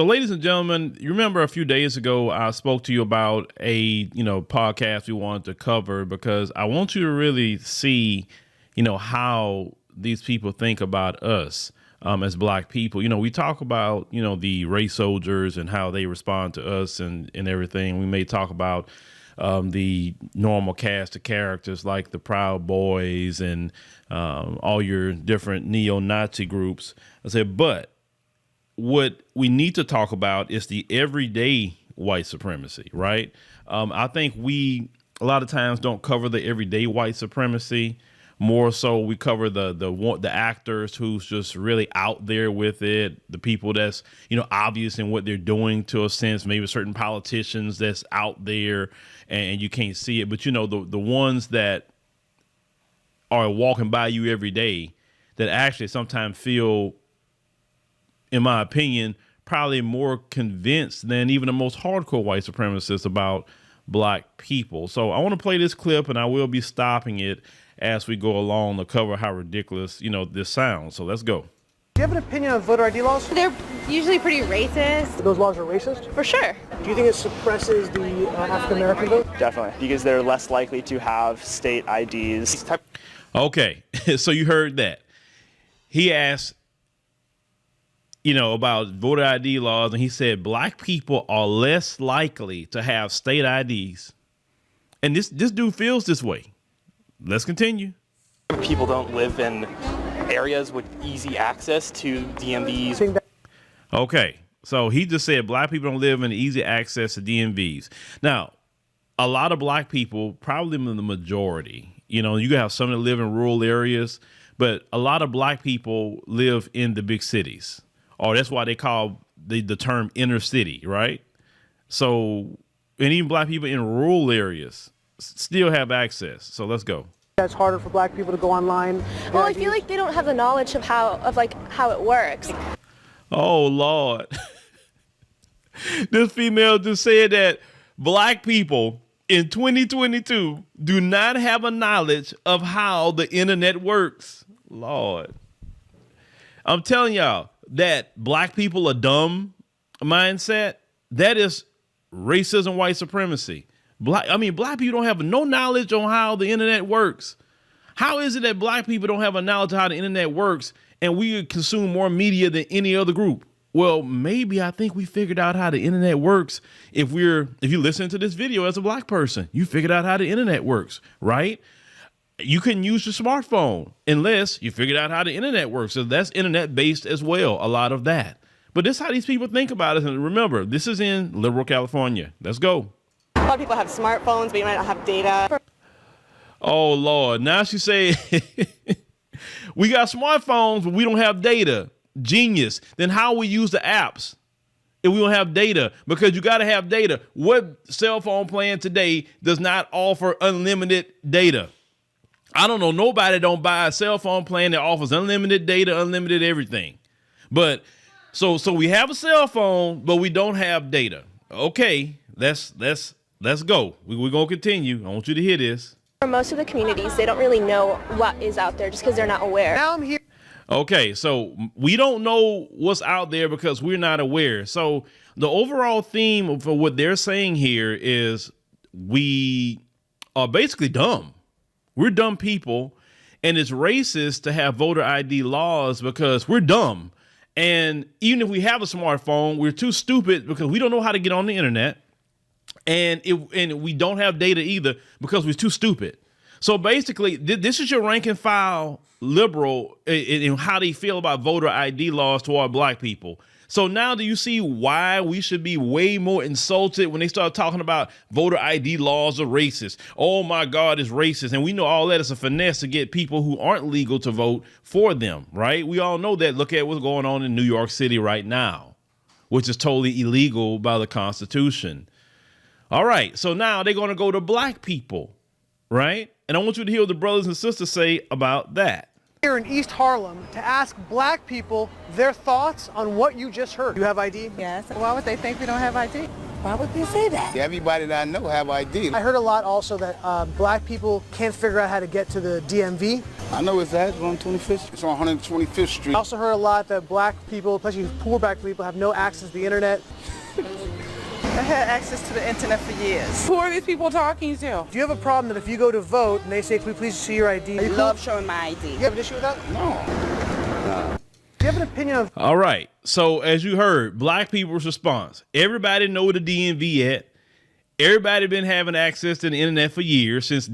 So, ladies and gentlemen, you remember a few days ago I spoke to you about a podcast we wanted to cover because I want you to really see how these people think about us as Black people. We talk about the race soldiers and how they respond to us and everything. We may talk about the normal cast of characters like the Proud Boys and all your different neo-Nazi groups. I said, but what we need to talk about is the everyday white supremacy, right? I think we a lot of times don't cover the everyday white supremacy. More so, we cover the actors who's just really out there with it, the people that's obvious in what they're doing to a sense. Maybe certain politicians that's out there and you can't see it, but the ones that are walking by you every day that actually sometimes feel, in my opinion, probably more convinced than even the most hardcore white supremacists about Black people. So I want to play this clip, and I will be stopping it as we go along to cover how ridiculous, this sounds. So let's go. Do you have an opinion on voter ID laws? They're usually pretty racist. Those laws are racist? For sure. Do you think it suppresses the African-American vote? Definitely, because they're less likely to have state IDs. Okay, so you heard that. He asked, about voter ID laws, and he said Black people are less likely to have state IDs. And this dude feels this way. Let's continue. People don't live in areas with easy access to DMVs. Okay, so he just said Black people don't live in easy access to DMVs. Now, a lot of Black people, probably the majority, you can have some that live in rural areas, but a lot of Black people live in the big cities. Or that's why they call the term inner city, right? So, and even Black people in rural areas still have access. So let's go. It's harder for Black people to go online. Well, I feel like they don't have the knowledge of how it works. Oh, Lord. This female just said that Black people in 2022 do not have a knowledge of how the internet works. Lord. I'm telling y'all that Black people are dumb mindset. That is racism, white supremacy. Black people don't have no knowledge on how the internet works. How is it that Black people don't have a knowledge of how the internet works and we consume more media than any other group? Well, maybe I think we figured out how the internet works. If you listen to this video as a Black person, you figured out how the internet works, right? You couldn't use your smartphone unless you figured out how the internet works. So that's internet based as well, a lot of that. But this is how these people think about it. And remember, this is in liberal California. Let's go. A lot of people have smartphones, but you might not have data. Oh, Lord. Now she say, we got smartphones, but we don't have data. Genius. Then how we use the apps if we don't have data? Because you got to have data. What cell phone plan today does not offer unlimited data? I don't know. Nobody don't buy a cell phone plan that offers unlimited data, unlimited everything. But so we have a cell phone, but we don't have data. Okay, let's go. We're going to continue. I want you to hear this. For most of the communities, they don't really know what is out there just because they're not aware. Now I'm here. Okay, so we don't know what's out there because we're not aware. So the overall theme for what they're saying here is we are basically dumb. We're dumb people, and it's racist to have voter ID laws because we're dumb. And even if we have a smartphone, we're too stupid because we don't know how to get on the internet. And we don't have data either because we're too stupid. So basically, this is your rank and file liberal in how they feel about voter ID laws toward Black people. So now do you see why we should be way more insulted when they start talking about voter ID laws are racist? Oh, my God, it's racist. And we know all that is a finesse to get people who aren't legal to vote for them, right? We all know that. Look at what's going on in New York City right now, which is totally illegal by the Constitution. All right. So now they're going to go to Black people, right? And I want you to hear what the brothers and sisters say about that. Here in East Harlem to ask Black people their thoughts on what you just heard. You have ID? Yes. Why would they think we don't have ID? Why would they say that? Everybody that I know have ID. I heard a lot also that Black people can't figure out how to get to the DMV. I know it's at 125th. It's on 125th Street. I also heard a lot that black people, especially poor black people, have no access to the internet. I had access to the internet for years. Who are these people talking to? Do you have a problem that if you go to vote and they say, "Can we please see your ID?" I love showing my ID. You have an issue with that? No. Do you have an opinion of? All right. So as you heard, black people's response. Everybody know where the DMV at. Everybody been having access to the internet for years, since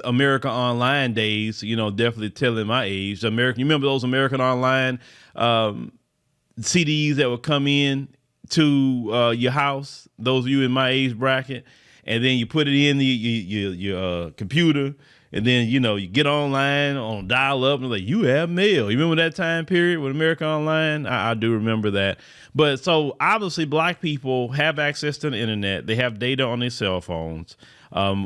America Online days, definitely telling my age. You remember those American Online CDs that would come in to your house, those of you in my age bracket, and then you put it in your computer, and then, you get online on dial up and like, you have mail. You remember that time period with America Online? I do remember that. But so obviously black people have access to the internet. They have data on their cell phones.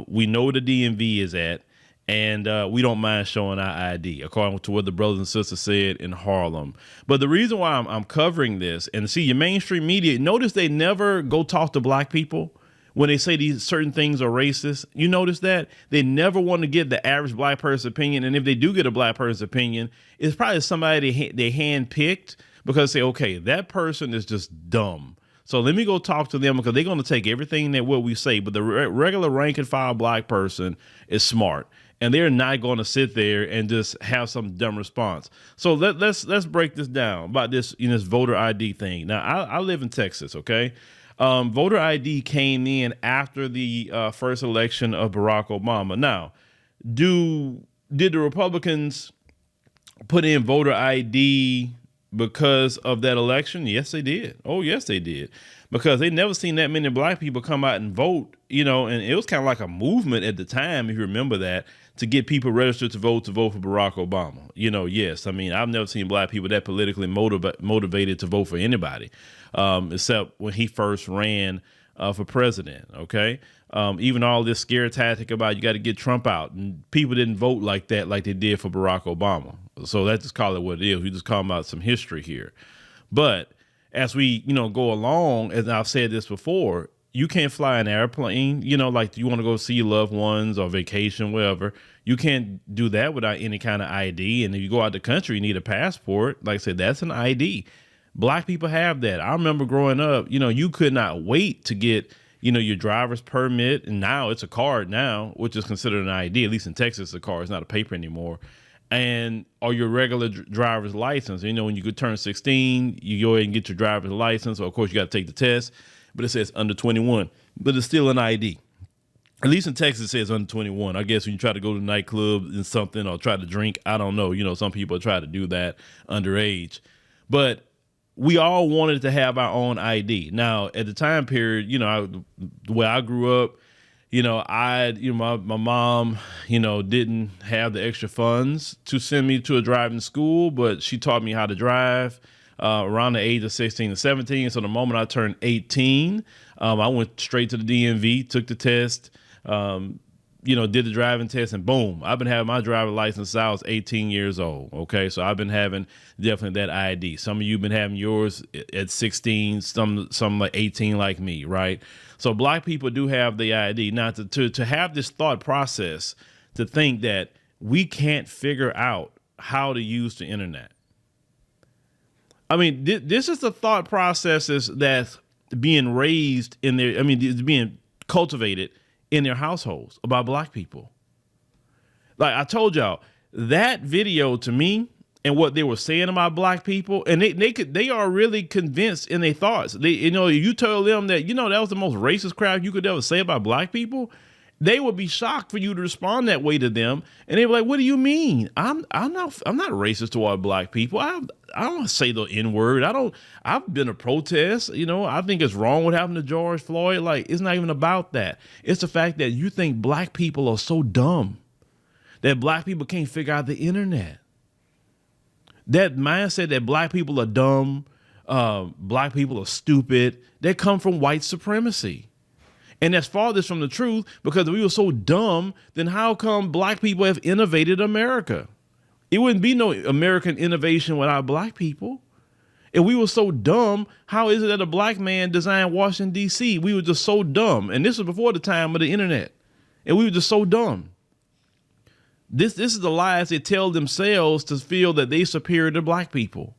We know where the DMV is at, and we don't mind showing our ID, according to what the brothers and sisters said in Harlem. But the reason why I'm covering this, and see, your mainstream media, notice they never go talk to black people when they say these certain things are racist. You notice that? They never want to get the average black person's opinion. And if they do get a black person's opinion, it's probably somebody they handpicked because they say, okay, that person is just dumb. So let me go talk to them, because they're going to take everything that what we say. But the regular rank and file black person is smart, and they're not going to sit there and just have some dumb response. So let's break this down about this, this voter ID thing. Now, I live in Texas, okay? Voter ID came in after the first election of Barack Obama. Now, did the Republicans put in voter ID because of that election? Yes, they did. Oh, yes, they did. Because they never seen that many black people come out and vote, and it was kind of like a movement at the time, if you remember that, to get people registered to vote for Barack Obama. Yes, I mean, I've never seen black people that politically motivated to vote for anybody, except when he first ran for president, okay? Even all this scare tactic about you got to get Trump out, and people didn't vote like that like they did for Barack Obama. So let's just call it what it is. We just call about some history here. But as we, go along, as I've said this before, you can't fly an airplane, like you want to go see your loved ones or vacation, whatever. You can't do that without any kind of ID. And if you go out the country, you need a passport. Like I said, that's an ID. Black people have that. I remember growing up, you could not wait to get, your driver's permit. And now it's a card now, which is considered an ID. At least in Texas, a card. It's not a paper anymore. Or your regular driver's license. When you could turn 16, you go ahead and get your driver's license. Or, of course, you got to take the test. But it says under 21. But it's still an ID. At least in Texas, it says under 21. I guess when you try to go to the nightclub and something or try to drink, I don't know. Some people try to do that underage. But we all wanted to have our own ID. Now, at the time period, the way I grew up, my mom, didn't have the extra funds to send me to a driving school, but she taught me how to drive around the age of 16 and 17. So the moment I turned 18, I went straight to the DMV, took the test, did the driving test, and boom, I've been having my driver's license since I was 18 years old. Okay, so I've been having definitely that ID. Some of you have been having yours at 16, some like 18 like me, right? So black people do have the ID. Now, to have this thought process, to think that we can't figure out how to use the internet. I mean, this is the thought processes that's being raised in their, it's being cultivated in their households about black people. Like I told y'all, that video to me and what they were saying about black people, and they are really convinced in their thoughts. You tell them that, that was the most racist crap you could ever say about black people, they would be shocked for you to respond that way to them. And they were like, what do you mean? I'm not racist toward black people. I don't say the N-word. I've been to protests. I think it's wrong what happened to George Floyd. Like, it's not even about that. It's the fact that you think black people are so dumb that black people can't figure out the internet. That mindset that black people are dumb, black people are stupid, that come from white supremacy. And that's farthest from the truth, because if we were so dumb, then how come black people have innovated America? It wouldn't be no American innovation without black people. If we were so dumb, how is it that a black man designed Washington, D.C.? We were just so dumb. And this was before the time of the internet. And we were just so dumb. This is the lies they tell themselves to feel that they superior to black people.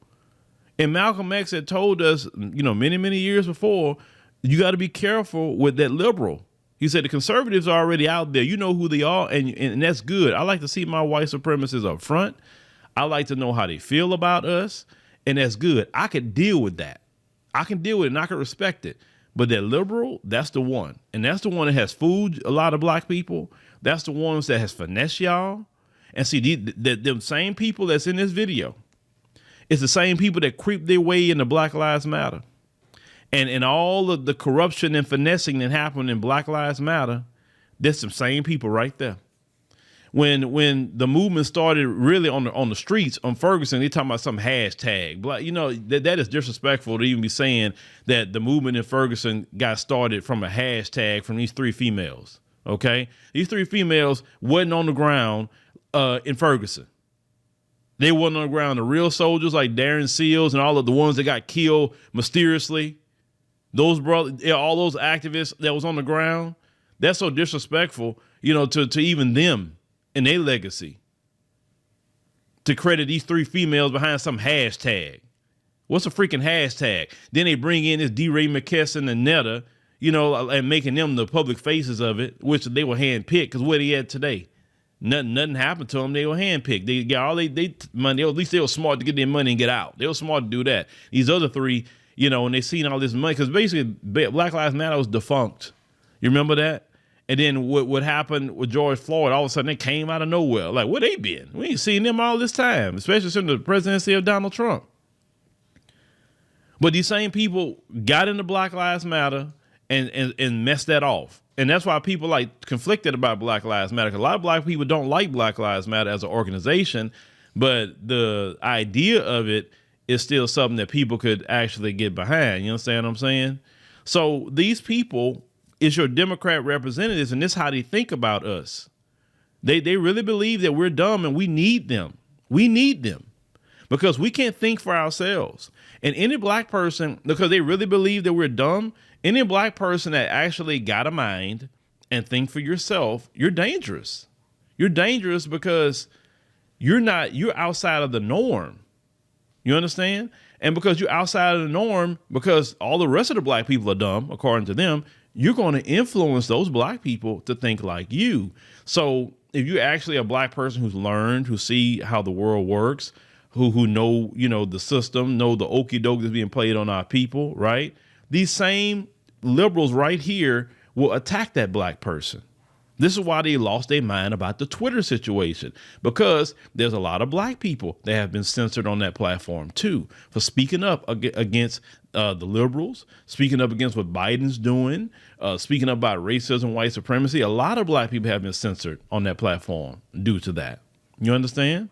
And Malcolm X had told us, many, many years before, you got to be careful with that liberal. He said the conservatives are already out there. You know who they are, and that's good. I like to see my white supremacists up front. I like to know how they feel about us, and that's good. I could deal with that. I can deal with it, and I can respect it. But that liberal, that's the one. And that's the one that has fooled a lot of black people. That's the ones that has finessed y'all. And see, them same people that's in this video, it's the same people that creep their way into Black Lives Matter. And all of the corruption and finessing that happened in Black Lives Matter, there's some same people right there. When the movement started really on the streets on Ferguson, they talking about some hashtag. Black, that is disrespectful to even be saying that the movement in Ferguson got started from a hashtag from these 3 females. Okay, these 3 females wasn't on the ground in Ferguson. They wasn't on the ground. The real soldiers like Darren Seals and all of the ones that got killed mysteriously. Those brothers, all those activists that was on the ground, that's so disrespectful, to even them and their legacy. To credit these 3 females behind some hashtag. What's a freaking hashtag? Then they bring in this D. Ray McKesson and Netta, and making them the public faces of it, which they were handpicked, because where they at today? Nothing happened to them. They were handpicked. They got all they money. At least they were smart to get their money and get out. They were smart to do that. These other 3, and they seen all this money, because basically Black Lives Matter was defunct. You remember that? And then what happened with George Floyd, all of a sudden they came out of nowhere. Like, where they been? We ain't seen them all this time, especially since the presidency of Donald Trump. But these same people got into Black Lives Matter and messed that off. And that's why people conflicted about Black Lives Matter. 'Cause a lot of black people don't like Black Lives Matter as an organization, but the idea of it is still something that people could actually get behind. You understand what I'm saying? So these people is your Democrat representatives, and this is how they think about us. They really believe that we're dumb and we need them. We need them because we can't think for ourselves. And any black person, because they really believe that we're dumb, any black person that actually got a mind and think for yourself, you're dangerous. You're dangerous because you're outside of the norm. You understand? And because you're outside of the norm, because all the rest of the black people are dumb, according to them, you're going to influence those black people to think like you. So if you're actually a black person who's learned, who see how the world works, who know, the system, know the okie doke that's being played on our people, right? These same liberals right here will attack that black person. This is why they lost their mind about the Twitter situation, because there's a lot of black people that have been censored on that platform, too, for speaking up against the liberals, speaking up against what Biden's doing, speaking up about racism, white supremacy. A lot of black people have been censored on that platform due to that. You understand?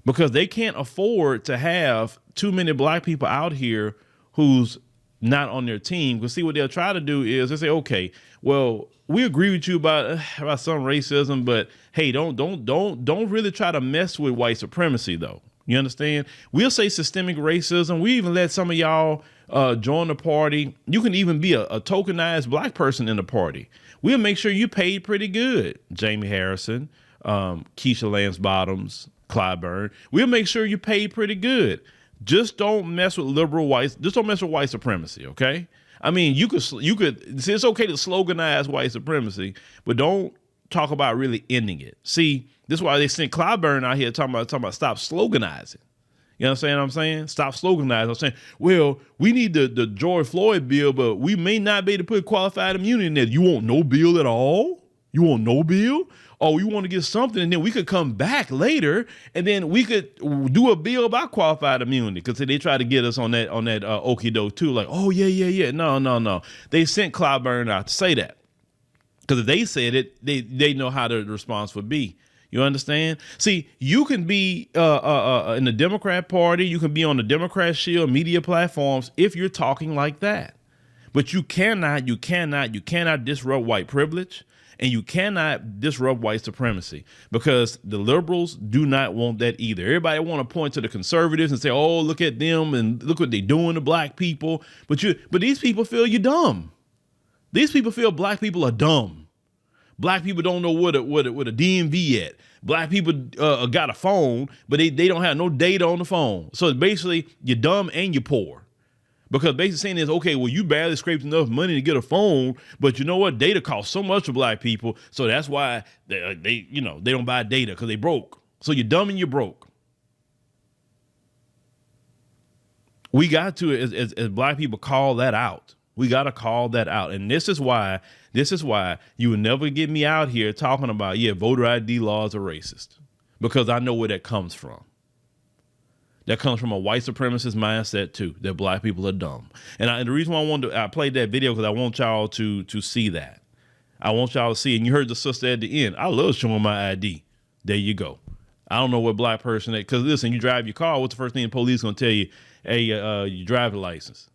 Because they can't afford to have too many black people out here who's not on their team. Because see, what they'll try to do is they say, okay, well, we agree with you about some racism, but hey, don't really try to mess with white supremacy, though. You understand? We'll say systemic racism. We even let some of y'all join the party. You can even be a tokenized black person in the party. We'll make sure you paid pretty good. Jamie Harrison, Keisha Lance Bottoms, Clyburn. We'll make sure you paid pretty good. Just don't mess with liberal whites. Just don't mess with white supremacy. Okay. I mean, you could see, it's okay to sloganize white supremacy, but don't talk about really ending it. See, this is why they sent Clyburn out here talking about stop sloganizing. You understand what I'm saying? Stop sloganizing. I'm saying, well, we need the George Floyd bill, but we may not be able to put qualified immunity in there. You want no bill at all? You want no bill? Oh, you want to get something, and then we could come back later, and then we could do a bill about qualified immunity, because they try to get us on that okie doke too. Like, oh yeah. No. They sent Clyburn out to say that, because if they said it, they know how the response would be. You understand? See, you can be in the Democrat Party, you can be on the Democrat Shield media platforms if you're talking like that, but you cannot disrupt white privilege. And you cannot disrupt white supremacy, because the liberals do not want that either. Everybody want to point to the conservatives and say, oh, look at them and look what they're doing to black people. But these people feel you're dumb. These people feel black people are dumb. Black people don't know what a DMV at. Black people got a phone, but they don't have no data on the phone. So basically, you're dumb and you're poor. Because basically saying is, okay, well, you barely scraped enough money to get a phone, but you know what? Data costs so much for black people, so that's why they don't buy data because they broke. So you're dumb and you're broke. We got to, as black people, call that out. We got to call that out. And this is why you will never get me out here talking about, voter ID laws are racist, because I know where that comes from. That comes from a white supremacist mindset too, that black people are dumb. And the reason why I played that video, because I want y'all to see that. I want y'all to see it. And you heard the sister at the end. I love showing my ID. There you go. I don't know what black person, because listen, you drive your car, what's the first thing the police gonna tell you? Hey, your driver license.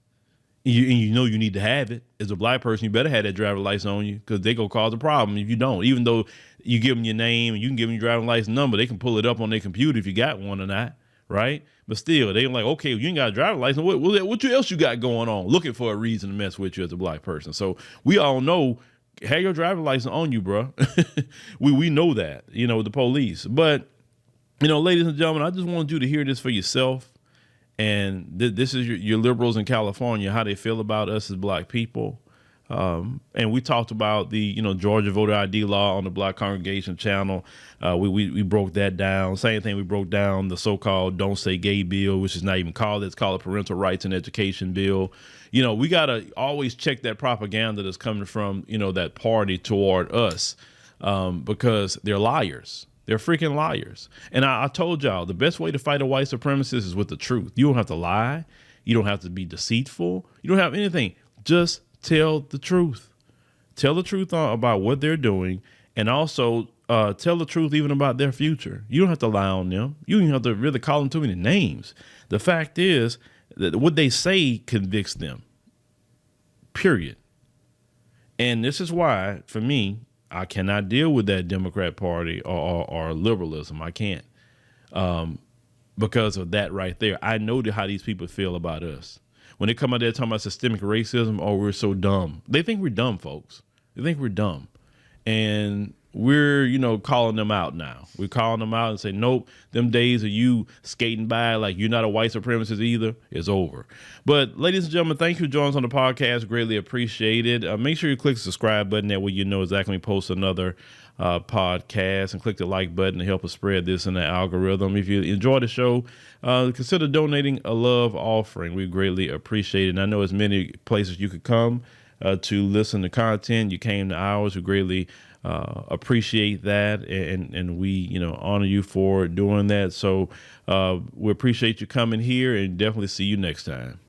And you know you need to have it. As a black person, you better have that driver license on you, because they gonna cause a problem if you don't. Even though you give them your name and you can give them your driver license number, they can pull it up on their computer if you got one or not, right? But still, they like, okay, you ain't got a driver license. What else you got going on? Looking for a reason to mess with you as a black person. So we all know, have your driver license on you, bro. we know that, the police. But, ladies and gentlemen, I just wanted you to hear this for yourself. And this is your liberals in California, how they feel about us as black people. And we talked about the, Georgia voter ID law on the Black Congregation channel. We broke that down. Same thing, we broke down the so-called Don't Say Gay bill, which is not even called. It's called a Parental Rights and Education bill. We got to always check that propaganda that's coming from, that party toward us, because they're liars. They're freaking liars. And I told y'all, the best way to fight a white supremacist is with the truth. You don't have to lie. You don't have to be deceitful. You don't have anything. Just tell the truth. Tell the truth about what they're doing, and also tell the truth even about their future. You don't have to lie on them. You don't have to really call them too many names. The fact is that what they say convicts them, period. And this is why, for me, I cannot deal with that Democrat Party or liberalism. I can't, because of that right there. I know how these people feel about us. When they come out there talking about systemic racism, we're so dumb. They think we're dumb, folks. They think we're dumb. And we're, calling them out now. We're calling them out and say, nope, them days of you skating by like you're not a white supremacist either is over. But ladies and gentlemen, thank you for joining us on the podcast. Greatly appreciated. Make sure you click the subscribe button. That way you know exactly when we post another podcast, and click the like button to help us spread this in the algorithm. If you enjoy the show, consider donating a love offering. We greatly appreciate it. And I know as many places you could come to listen to content. You came to ours. We greatly appreciate that, and we honor you for doing that. So we appreciate you coming here, and definitely see you next time.